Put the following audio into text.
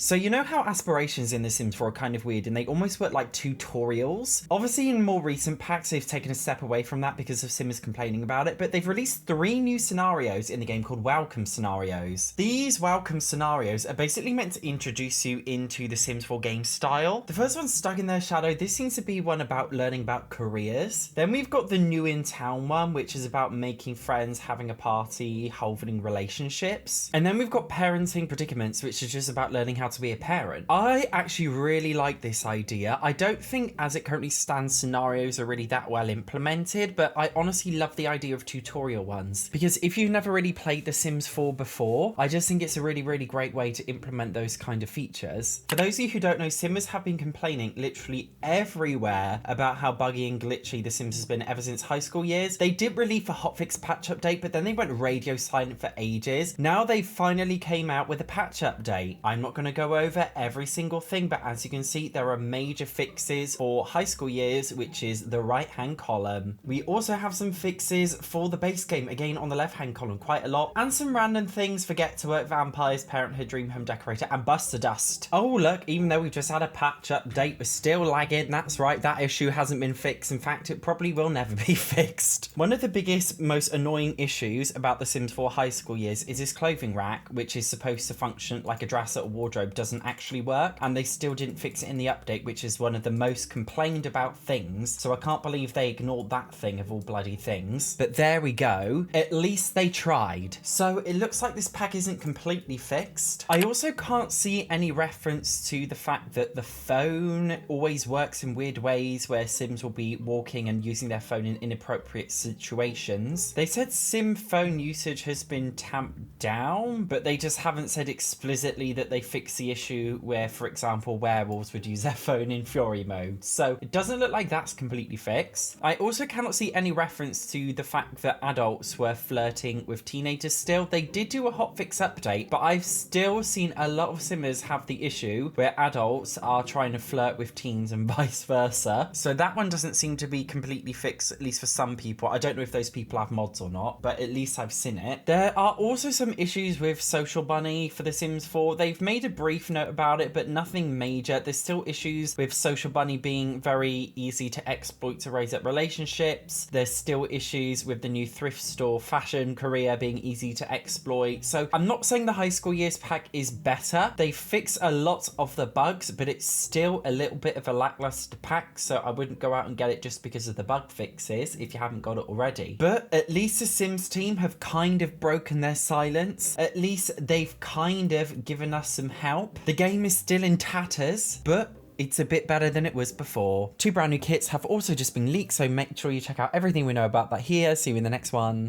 So you know how aspirations in The Sims 4 are kind of weird and they almost work like tutorials? Obviously in more recent packs they've taken a step away from that because of Simmers complaining about it, but they've released 3 new scenarios in the game called Welcome Scenarios. These Welcome Scenarios are basically meant to introduce you into the Sims 4 game style. The first one's Stuck in Their Shadow. This seems to be one about learning about careers. Then we've got the New in Town one, which is about making friends, having a party, holding relationships. And then we've got Parenting Predicaments, which is just about learning how to be a parent. I actually really like this idea. I don't think as it currently stands scenarios are really that well implemented, but I honestly love the idea of tutorial ones because if you've never really played The Sims 4 before, I just think it's a really great way to implement those kind of features. For those of you who don't know, Simmers have been complaining literally everywhere about how buggy and glitchy The Sims has been ever since high school years. They did release a hotfix patch update, but then they went radio silent for ages. Now they finally came out with a patch update. I'm not going to go over every single thing, but as you can see, there are major fixes for high school years, which is the right hand column. We also have some fixes for the base game, again on the left hand column, quite a lot, and some random things for Get to Work, Vampires, Parenthood, Dream Home Decorator, and Buster Dust. Oh look, even though we've just had a patch update, we're still lagging. That's right, that issue hasn't been fixed. In fact, it probably will never be fixed. One of the biggest, most annoying issues about the Sims 4 high school years is this clothing rack, which is supposed to function like a dresser or wardrobe, doesn't actually work, and they still didn't fix it in the update, which is one of the most complained about things. So I can't believe they ignored that thing of all bloody things. But there we go. At least they tried. So it looks like this pack isn't completely fixed. I also can't see any reference to the fact that the phone always works in weird ways where Sims will be walking and using their phone in inappropriate situations. They said Sim phone usage has been tamped down, but they just haven't said explicitly that they fixed the issue where, for example, werewolves would use their phone in Fury mode. So it doesn't look like that's completely fixed. I also cannot see any reference to the fact that adults were flirting with teenagers still. They did do a hotfix update, but I've still seen a lot of Simmers have the issue where adults are trying to flirt with teens and vice versa. So that one doesn't seem to be completely fixed, at least for some people. I don't know if those people have mods or not, but at least I've seen it. There are also some issues with Social Bunny for The Sims 4. They've made a brief note about it, but nothing major. There's still issues with Social Bunny being very easy to exploit to raise up relationships. There's still issues with the new thrift store fashion career being easy to exploit. So I'm not saying the high school years pack is better. They fix a lot of the bugs, but it's still a little bit of a lackluster pack, so I wouldn't go out and get it just because of the bug fixes if you haven't got it already. But at least the Sims team have kind of broken their silence. At least they've kind of given us some help. The game is still in tatters, but it's a bit better than it was before. 2 brand new kits have also just been leaked, so make sure you check out everything we know about that here. See you in the next one.